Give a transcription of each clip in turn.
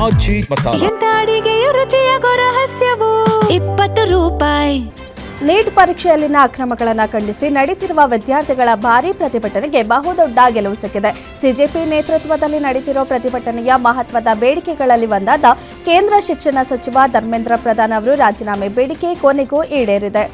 ಮಾಜಿ ಮಸಾಲ. ಎಂತ ಅಡಿಗೆಯ ರುಚಿಯಾಗೋ ರಹಸ್ಯವು 20 ರೂಪಾಯಿ. ನೀಟ್ ಪರೀಕ್ಷೆಯಲ್ಲಿನ ಅಕ್ರಮಗಳನ್ನು ಖಂಡಿಸಿ ನಡೆಯುತ್ತಿರುವ ವಿದ್ಯಾರ್ಥಿಗಳ ಭಾರೀ ಪ್ರತಿಭಟನೆಗೆ ಬಹುದೊಡ್ಡ ಗೆಲುವು ಸಿಕ್ಕಿದೆ. ಸಿಜೆಪಿ ನೇತೃತ್ವದಲ್ಲಿ ನಡೆಯುತ್ತಿರುವ ಪ್ರತಿಭಟನೆಯ ಮಹತ್ವದ ಬೇಡಿಕೆಗಳಲ್ಲಿ ಒಂದಾದ ಕೇಂದ್ರ ಶಿಕ್ಷಣ ಸಚಿವ ಧರ್ಮೇಂದ್ರ ಪ್ರಧಾನ್ ಅವರು ರಾಜೀನಾಮೆ ಬೇಡಿಕೆ ಕೊನೆಗೂ ಈಡೇರಿದೆ.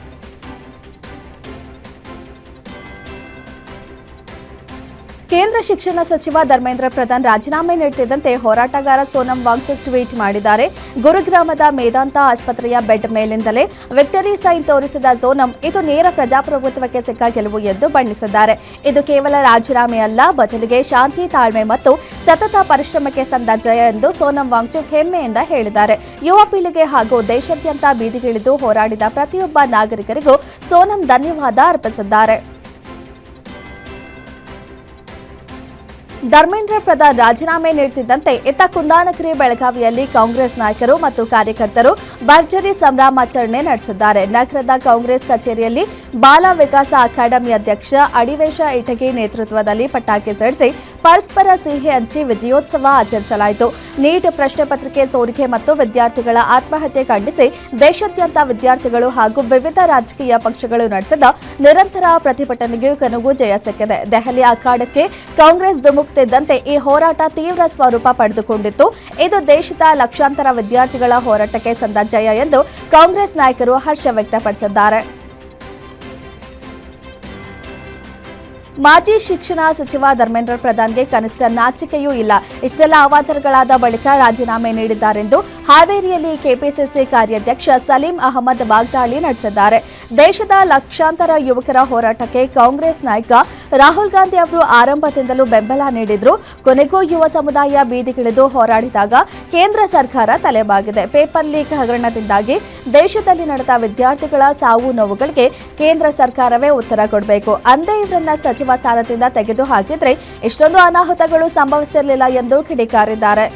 ಕೇಂದ್ರ ಶಿಕ್ಷಣ ಸಚಿವ ಧರ್ಮೇಂದ್ರ ಪ್ರಧಾನ್ ರಾಜೀನಾಮೆ ನೀಡುತ್ತಿದ್ದಂತೆ ಹೋರಾಟಗಾರ ಸೋನಂ ವಾಂಗ್ಚುಕ್ ಟ್ವೀಟ್ ಮಾಡಿದ್ದಾರೆ. ಗುರುಗ್ರಾಮದ ಮೇದಾಂತ ಆಸ್ಪತ್ರೆಯ ಬೆಡ್ ಮೇಲಿಂದಲೇ ವಿಕ್ಟರಿ ಸೈನ್ ತೋರಿಸಿದ ಸೋನಂ ಇದು ನೇರ ಪ್ರಜಾಪ್ರಭುತ್ವಕ್ಕೆ ಸಿಕ್ಕ ಗೆಲುವು ಎಂದು ಬಣ್ಣಿಸಿದ್ದಾರೆ. ಇದು ಕೇವಲ ರಾಜೀನಾಮೆ ಅಲ್ಲ, ಬದಲಿಗೆ ಶಾಂತಿ, ತಾಳ್ಮೆ ಮತ್ತು ಸತತ ಪರಿಶ್ರಮಕ್ಕೆ ಸಂದ ಜಯ ಎಂದು ಸೋನಂ ವಾಂಗ್ಚುಕ್ ಹೆಮ್ಮೆಯಿಂದ ಹೇಳಿದ್ದಾರೆ. ಯುವ ಪೀಳಿಗೆ ಹಾಗೂ ದೇಶಾದ್ಯಂತ ಬೀದಿಗಿಳಿದು ಹೋರಾಡಿದ ಪ್ರತಿಯೊಬ್ಬ ನಾಗರಿಕರಿಗೂ ಸೋನಂ ಧನ್ಯವಾದ ಅರ್ಪಿಸಿದ್ದಾರೆ. ಧರ್ಮೇಂದ್ರ ಪ್ರಧಾನ್ ರಾಜೀನಾಮೆ ನೀಡುತ್ತಿದ್ದಂತೆ ಇತ್ತ ಕುಂದಾನಗರಿ, ಬೆಳಗಾವಿಯಲ್ಲಿ ಕಾಂಗ್ರೆಸ್ ನಾಯಕರು ಮತ್ತು ಕಾರ್ಯಕರ್ತರು ಭರ್ಜರಿ ಸಂಭ್ರಮಾಚರಣೆ ನಡೆಸಿದ್ದಾರೆ. ನಗರದ ಕಾಂಗ್ರೆಸ್ ಕಚೇರಿಯಲ್ಲಿ ಬಾಲ ವಿಕಾಸ ಅಕಾಡೆಮಿ ಅಧ್ಯಕ್ಷ ಅಡಿವೇಶ ಇಟಗಿ ನೇತೃತ್ವದಲ್ಲಿ ಪಟಾಕಿ ಸಿಡಿಸಿ ಪರಸ್ಪರ ಸಿಹಿ ಹಂಚಿ ವಿಜಯೋತ್ಸವ ಆಚರಿಸಲಾಯಿತು. ನೀಟ್ ಪ್ರಶ್ನೆ ಪತ್ರಿಕೆ ಸೋರಿಕೆ ಮತ್ತು ವಿದ್ಯಾರ್ಥಿಗಳ ಆತ್ಮಹತ್ಯೆ ಖಂಡಿಸಿ ದೇಶಾದ್ಯಂತ ವಿದ್ಯಾರ್ಥಿಗಳು ಹಾಗೂ ವಿವಿಧ ರಾಜಕೀಯ ಪಕ್ಷಗಳು ನಡೆಸಿದ ನಿರಂತರ ಪ್ರತಿಭಟನೆಗೆ ಕೊನೆಗೂ ಜಯ ಸಿಕ್ಕಿದೆ. ದೆಹಲಿ ಅಖಾಡಕ್ಕೆ ಕಾಂಗ್ರೆಸ್ ಧುಮುಕುತ್ತಿದ್ದಂತೆ ಈ ಹೋರಾಟ ತೀವ್ರ ಸ್ವರೂಪ ಪಡೆದುಕೊಂಡಿತ್ತು. ಇದು ದೇಶದ ಲಕ್ಷಾಂತರ ವಿದ್ಯಾರ್ಥಿಗಳ ಹೋರಾಟಕ್ಕೆ ಸಂದ ಜಯ ಎಂದು ಕಾಂಗ್ರೆಸ್ ನಾಯಕರು ಹರ್ಷ ವ್ಯಕ್ತಪಡಿಸಿದ್ದಾರೆ. ಮಾಜಿ ಶಿಕ್ಷಣ ಸಚಿವ ಧರ್ಮೇಂದ್ರ ಪ್ರಧಾನ್ಗೆ ಕನಿಷ್ಠ ನಾಚಿಕೆಯೂ ಇಲ್ಲ. ಇಷ್ಟೆಲ್ಲ ಅವಾಂತರಗಳಾದ ಬಳಿಕ ರಾಜೀನಾಮೆ ನೀಡಿದ್ದಾರೆಂದು ಹಾವೇರಿಯಲ್ಲಿ ಕೆಪಿಸಿಸಿ ಕಾರ್ಯಾಧ್ಯಕ್ಷ ಸಲೀಂ ಅಹಮದ್ ವಾಗ್ದಾಳಿ ನಡೆಸಿದ್ದಾರೆ. ದೇಶದ ಲಕ್ಷಾಂತರ ಯುವಕರ ಹೋರಾಟಕ್ಕೆ ಕಾಂಗ್ರೆಸ್ ನಾಯಕ ರಾಹುಲ್ ಗಾಂಧಿ ಅವರು ಆರಂಭದಿಂದಲೂ ಬೆಂಬಲ ನೀಡಿದ್ರು. ಕೊನೆಗೂ ಯುವ ಸಮುದಾಯ ಬೀದಿಗಿಳಿದು ಹೋರಾಡಿದಾಗ ಕೇಂದ್ರ ಸರ್ಕಾರ ತಲೆಬಾಗಿದೆ. ಪೇಪರ್ ಲೀಕ್ ಹಗರಣದಿಂದಾಗಿ ದೇಶದಲ್ಲಿ ನಡೆದ ವಿದ್ಯಾರ್ಥಿಗಳ ಸಾವು ನೋವುಗಳಿಗೆ ಕೇಂದ್ರ ಸರ್ಕಾರವೇ ಉತ್ತರ ಕೊಡಬೇಕು. ಅಂದೇ ಇವರನ್ನ ಸಚಿವ ಸ್ಥಾನದಿಂದ ತೆಗೆದು ಹಾಕಿದ್ರೆ ಇಷ್ಟೊಂದು ಅನಾಹುತಗಳು ಸಂಭವಿಸುತ್ತಿರಲಿಲ್ಲ ಎಂದು ಕಿಡಿಕಾರಿದ್ದಾರೆ.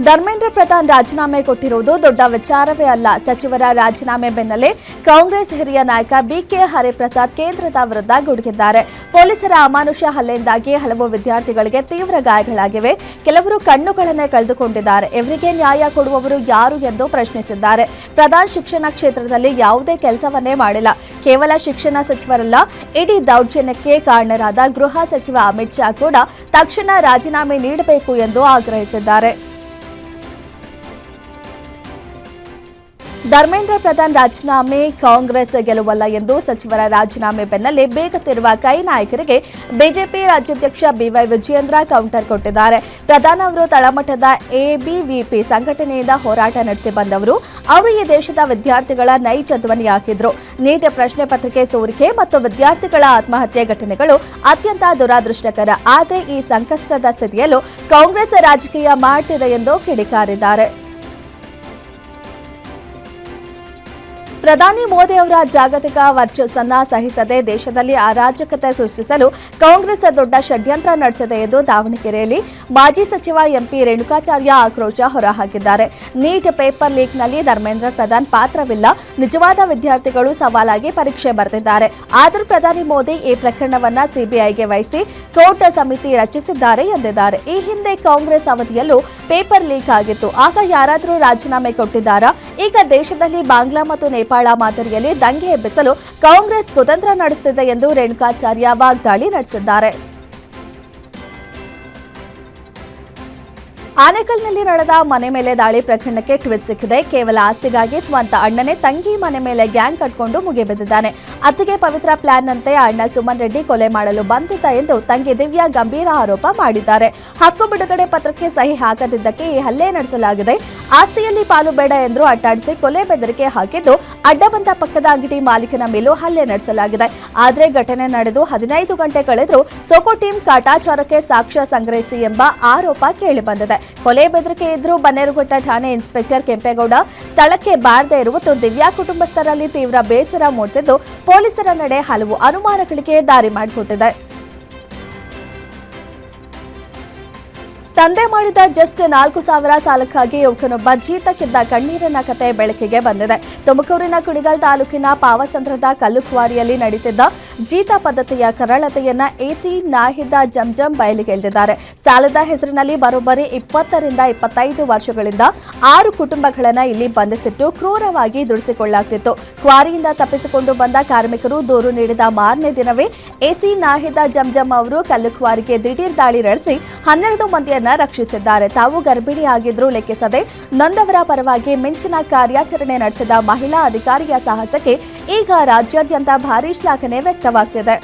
ಧರ್ಮೇಂದ್ರ ಪ್ರಧಾನ್ ರಾಜೀನಾಮೆ ಕೊಟ್ಟಿರುವುದು ದೊಡ್ಡ ವಿಚಾರವೇ ಅಲ್ಲ. ಸಚಿವರ ರಾಜೀನಾಮೆ ಬೆನ್ನಲ್ಲೇ ಕಾಂಗ್ರೆಸ್ ಹಿರಿಯ ನಾಯಕ ಬಿಕೆ ಹರಿಪ್ರಸಾದ್ ಕೇಂದ್ರದ ವಿರುದ್ಧ ಗುಡುಗಿದ್ದಾರೆ. ಪೊಲೀಸರ ಅಮಾನುಷ ಹಲ್ಲೆಯಿಂದಾಗಿ ಹಲವು ವಿದ್ಯಾರ್ಥಿಗಳಿಗೆ ತೀವ್ರ ಗಾಯಗಳಾಗಿವೆ. ಕೆಲವರು ಕಣ್ಣುಗಳನ್ನೇ ಕಳೆದುಕೊಂಡಿದ್ದಾರೆ. ಇವರಿಗೆ ನ್ಯಾಯ ಕೊಡುವವರು ಯಾರು ಎಂದು ಪ್ರಶ್ನಿಸಿದ್ದಾರೆ. ಪ್ರಧಾನ್ ಶಿಕ್ಷಣ ಕ್ಷೇತ್ರದಲ್ಲಿ ಯಾವುದೇ ಕೆಲಸವನ್ನೇ ಮಾಡಿಲ್ಲ. ಕೇವಲ ಶಿಕ್ಷಣ ಸಚಿವರಲ್ಲ, ಇಡೀ ದೌರ್ಜನ್ಯಕ್ಕೆ ಕಾರಣರಾದ ಗೃಹ ಸಚಿವ ಅಮಿತ್ ಶಾ ಕೂಡ ತಕ್ಷಣ ರಾಜೀನಾಮೆ ನೀಡಬೇಕು ಎಂದು ಆಗ್ರಹಿಸಿದ್ದಾರೆ. ಧರ್ಮೇಂದ್ರ ಪ್ರಧಾನ್ ರಾಜೀನಾಮೆ ಕಾಂಗ್ರೆಸ್ ಗೆಲುವಲ್ಲ ಎಂದು ಸಚಿವರ ರಾಜೀನಾಮೆ ಬೆನ್ನಲ್ಲೇ ಬೇಗುತ್ತಿರುವ ಕೈ ನಾಯಕರಿಗೆ ಬಿಜೆಪಿ ರಾಜ್ಯಾಧ್ಯಕ್ಷ ಬಿವೈ ವಿಜಯೇಂದ್ರ ಕೌಂಟರ್ ಕೊಟ್ಟಿದ್ದಾರೆ. ಪ್ರಧಾನ್ ಅವರು ತಳಮಟ್ಟದ ಎಬಿವಿಪಿ ಸಂಘಟನೆಯಿಂದ ಹೋರಾಟ ನಡೆಸಿ ಬಂದವರು. ಅವರು ಈ ದೇಶದ ವಿದ್ಯಾರ್ಥಿಗಳ ನೈಜ ಧ್ವನಿಯಾಗಿದ್ರು. ನೀಟ್ ಪ್ರಶ್ನೆ ಪತ್ರಿಕೆ ಸೋರಿಕೆ ಮತ್ತು ವಿದ್ಯಾರ್ಥಿಗಳ ಆತ್ಮಹತ್ಯೆ ಘಟನೆಗಳು ಅತ್ಯಂತ ದುರಾದೃಷ್ಟಕರ. ಆದರೆ ಈ ಸಂಕಷ್ಟದ ಸ್ಥಿತಿಯಲ್ಲೂ ಕಾಂಗ್ರೆಸ್ ರಾಜಕೀಯ ಮಾಡ್ತಿದೆ ಎಂದು ಕಿಡಿಕಾರಿದ್ದಾರೆ. ಪ್ರಧಾನಿ ಮೋದಿ ಅವರ ಜಾಗತಿಕ ವರ್ಚಸ್ಸನ್ನ ಸಹಿಸದೆ ದೇಶದಲ್ಲಿ ಅರಾಜಕತೆ ಸೃಷ್ಟಿಸಲು ಕಾಂಗ್ರೆಸ್ ದೊಡ್ಡ ಷಡ್ಯಂತ್ರ ನಡೆಸಿದೆ ಎಂದು ದಾವಣಗೆರೆಯಲ್ಲಿ ಮಾಜಿ ಸಚಿವ ಎಂಪಿ ರೇಣುಕಾಚಾರ್ಯ ಆಕ್ರೋಶ ಹೊರಹಾಕಿದ್ದಾರೆ. ನೀಟ್ ಪೇಪರ್ ಲೀಕ್ನಲ್ಲಿ ಧರ್ಮೇಂದ್ರ ಪ್ರಧಾನ್ ಪಾತ್ರವಿಲ್ಲ. ನಿಜವಾದ ವಿದ್ಯಾರ್ಥಿಗಳು ಸವಾಲಾಗಿ ಪರೀಕ್ಷೆ ಬರೆದಿದ್ದಾರೆ. ಆದರೂ ಪ್ರಧಾನಿ ಮೋದಿ ಈ ಪ್ರಕರಣವನ್ನ ಸಿಬಿಐಗೆ ವಹಿಸಿ ಕೋರ್ಟ್ ಸಮಿತಿ ರಚಿಸಿದ್ದಾರೆ ಎಂದಿದ್ದಾರೆ. ಈ ಹಿಂದೆ ಕಾಂಗ್ರೆಸ್ ಅವಧಿಯಲ್ಲೂ ಪೇಪರ್ ಲೀಕ್ ಆಗಿತ್ತು. ಆಗ ಯಾರಾದರೂ ರಾಜೀನಾಮೆ ಕೊಟ್ಟಿದ್ದಾರಾ? ಈಗ ದೇಶದಲ್ಲಿ ಬಾಂಗ್ಲಾ ಮತ್ತು ನೇಪಾಳ ಮಾದರಿಯಲ್ಲಿ ದಂಗೆ ಎಬ್ಬಿಸಲು ಕಾಂಗ್ರೆಸ್ ಕುತಂತ್ರ ನಡೆಸುತ್ತಿದೆ ಎಂದು ರೇಣುಕಾಚಾರ್ಯ ವಾಗ್ದಾಳಿ ನಡೆಸಿದ್ದಾರೆ. ಆನೇಕಲ್ನಲ್ಲಿ ನಡೆದ ಮನೆ ಮೇಲೆ ದಾಳಿ ಪ್ರಕರಣಕ್ಕೆ ಟ್ವಿಸ್ಟ್ ಸಿಕ್ಕಿದೆ. ಕೇವಲ ಆಸ್ತಿಗಾಗಿ ಸ್ವಂತ ಅಣ್ಣನೇ ತಂಗಿ ಮನೆ ಮೇಲೆ ಗ್ಯಾಂಗ್ ಕಟ್ಕೊಂಡು ಮುಗಿಬಿದ್ದಿದ್ದಾನೆ. ಅತ್ತಿಗೆ ಪವಿತ್ರ ಪ್ಲಾನ್ ನಂತೆ ಅಣ್ಣ ಸುಮನ್ ರೆಡ್ಡಿ ಕೊಲೆ ಮಾಡಲು ಬಂದಿದ್ದ ಎಂದು ತಂಗಿ ದಿವ್ಯಾ ಗಂಭೀರ ಆರೋಪ ಮಾಡಿದ್ದಾರೆ. ಹಕ್ಕು ಬಿಡುಗಡೆ ಪತ್ರಕ್ಕೆ ಸಹಿ ಹಾಕದಿದ್ದಕ್ಕೆ ಈ ಹಲ್ಲೆ ನಡೆಸಲಾಗಿದೆ. ಆಸ್ತಿಯಲ್ಲಿ ಪಾಲು ಬೇಡ ಎಂದು ಅಟ್ಟಾಡಿಸಿ ಕೊಲೆ ಬೆದರಿಕೆ ಹಾಕಿದ್ದು ಅಡ್ಡ ಬಂದ ಪಕ್ಕದ ಅಂಗಡಿ ಮಾಲೀಕನ ಮೇಲೂ ಹಲ್ಲೆ ನಡೆಸಲಾಗಿದೆ. ಆದರೆ ಘಟನೆ ನಡೆದು 15 ಗಂಟೆ ಕಳೆದರೂ ಸೋಕೋ ಟೀಮ್ ಕಾಟಾಚಾರಕ್ಕೆ ಸಾಕ್ಷ್ಯ ಸಂಗ್ರಹಿಸಿ ಎಂಬ ಆರೋಪ ಕೇಳಿಬಂದಿದೆ. ಕೊಲೆ ಬೆದರಿಕೆ ಇದ್ರೂ ಬನ್ನೇರುಘಟ್ಟ ಠಾಣೆ ಇನ್ಸ್ಪೆಕ್ಟರ್ ಕೆಂಪೇಗೌಡ ಸ್ಥಳಕ್ಕೆ ಬಾರದೇ ಇರುವುದು ದಿವ್ಯಾ ಕುಟುಂಬಸ್ಥರಲ್ಲಿ ತೀವ್ರ ಬೇಸರ ಮೂಡಿಸಿದ್ದು ಪೊಲೀಸರ ನಡೆ ಹಲವು ಅನುಮಾನಗಳಿಗೆ ದಾರಿ ಮಾಡಿಕೊಟ್ಟಿದೆ. ತಂದೆ ಮಾಡಿದ ಜಸ್ಟ್ 4,000 ಸಾಲಕ್ಕಾಗಿ ಯುವಕನೊಬ್ಬ ಜೀತಕ್ಕಿದ್ದ ಕಣ್ಣೀರಿನ ಕತೆ ಬೆಳಕಿಗೆ ಬಂದಿದೆ. ತುಮಕೂರಿನ ಕುಣಿಗಲ್ ತಾಲೂಕಿನ ಪಾವಸಂದ್ರದ ಕಲ್ಲುಕ್ವಾರಿಯಲ್ಲಿ ನಡೀತಿದ್ದ ಜೀತ ಪದ್ಧತಿಯ ಕರಾಳತೆಯನ್ನ ಎಸಿ ನಾಹಿದ ಜಂಜಂ ಬಯಲಿಗೆಳೆದಿದ್ದಾರೆ. ಸಾಲದ ಹೆಸರಿನಲ್ಲಿ ಬರೋಬ್ಬರಿ 20 ರಿಂದ 25 ವರ್ಷಗಳಿಂದ 6 ಕುಟುಂಬಗಳನ್ನ ಇಲ್ಲಿ ಬಂಧಿಸಿಟ್ಟು ಕ್ರೂರವಾಗಿ ದುಡಿಸಿಕೊಳ್ಳಲಾಗ್ತಿತ್ತು. ಕ್ವಾರಿಯಿಂದ ತಪ್ಪಿಸಿಕೊಂಡು ಬಂದ ಕಾರ್ಮಿಕರು ದೂರು ನೀಡಿದ ಮಾರನೇ ದಿನವೇ ಎಸಿ ನಾಹಿದ ಜಂಜಂ ಅವರು ಕಲ್ಲುಕ್ವಾರಿಗೆ ದಿಢೀರ್ ದಾಳಿ ನಡೆಸಿ 12 ಮಂದಿಯನ್ನ ರಕ್ಷಿಸಿದ್ದಾರೆ. ತಾವು ಗರ್ಭಿಣಿಯಾಗಿದ್ರೂ ಲೆಕ್ಕಿಸದೆ ನೊಂದವರ ಪರವಾಗಿ ಮಿಂಚಿನ ಕಾರ್ಯಾಚರಣೆ ನಡೆಸಿದ ಮಹಿಳಾ ಅಧಿಕಾರಿಯ ಸಾಹಸಕ್ಕೆ ಈಗ ರಾಜ್ಯಾದ್ಯಂತ ಭಾರೀ ಶ್ಲಾಘನೆ ವ್ಯಕ್ತವಾಗ್ತಿದೆ.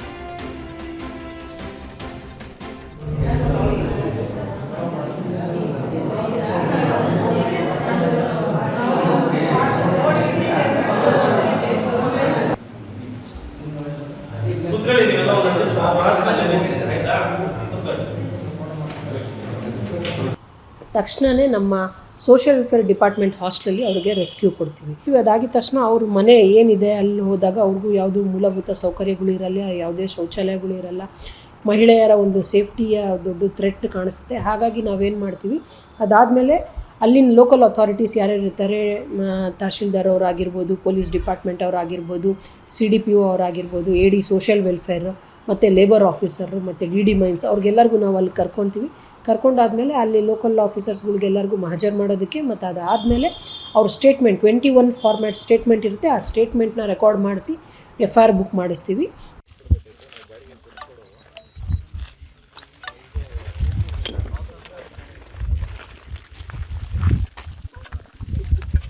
ತಕ್ಷಣವೇ ನಮ್ಮ ಸೋಷಿಯಲ್ ವೆಲ್ಫೇರ್ ಡಿಪಾರ್ಟ್ಮೆಂಟ್ ಹಾಸ್ಟೆಲಲ್ಲಿ ಅವರಿಗೆ ರೆಸ್ಕ್ಯೂ ಕೊಡ್ತೀವಿ. ಅದಾಗಿದ ತಕ್ಷಣ ಅವ್ರ ಮನೆ ಏನಿದೆ ಅಲ್ಲಿ ಹೋದಾಗ ಅವ್ರಿಗೂ ಯಾವುದೂ ಮೂಲಭೂತ ಸೌಕರ್ಯಗಳು ಇರಲ್ಲ, ಯಾವುದೇ ಶೌಚಾಲಯಗಳು ಇರಲ್ಲ, ಮಹಿಳೆಯರ ಒಂದು ಸೇಫ್ಟಿಯ ದೊಡ್ಡ ಥ್ರೆಟ್ ಕಾಣಿಸುತ್ತೆ. ಹಾಗಾಗಿ ನಾವೇನು ಮಾಡ್ತೀವಿ, ಅದಾದಮೇಲೆ ಅಲ್ಲಿನ ಲೋಕಲ್ ಅಥಾರಿಟೀಸ್ ಯಾರ್ಯಾರು ಇರ್ತಾರೆ, ತಹಶೀಲ್ದಾರ್ ಅವರಾಗಿರ್ಬೋದು, ಪೊಲೀಸ್ ಡಿಪಾರ್ಟ್ಮೆಂಟ್ ಅವರಾಗಿರ್ಬೋದು, CDPO ಅವರಾಗಿರ್ಬೋದು, AD ಸೋಷಿಯಲ್ ವೆಲ್ಫೇರ್ ಮತ್ತು ಲೇಬರ್ ಆಫೀಸರು ಮತ್ತು DD ಮೈನ್ಸ್ ಅವ್ರಿಗೆಲ್ಲರಿಗೂ ನಾವು ಅಲ್ಲಿ ಕರ್ಕೊತೀವಿ. ಕರ್ಕೊಂಡಾದಮೇಲೆ ಅಲ್ಲಿ ಲೋಕಲ್ ಆಫೀಸರ್ಸ್ಗಳಿಗೆಲ್ಲರಿಗೂ ಹಾಜರು ಮಾಡೋದಕ್ಕೆ, ಮತ್ತು ಅದಾದಮೇಲೆ ಅವ್ರ ಸ್ಟೇಟ್ಮೆಂಟ್ 21 ಫಾರ್ಮ್ಯಾಟ್ ಸ್ಟೇಟ್ಮೆಂಟ್ ಇರುತ್ತೆ, ಆ ಸ್ಟೇಟ್ಮೆಂಟ್ನ ರೆಕಾರ್ಡ್ ಮಾಡಿಸಿ FIR ಬುಕ್ ಮಾಡಿಸ್ತೀವಿ.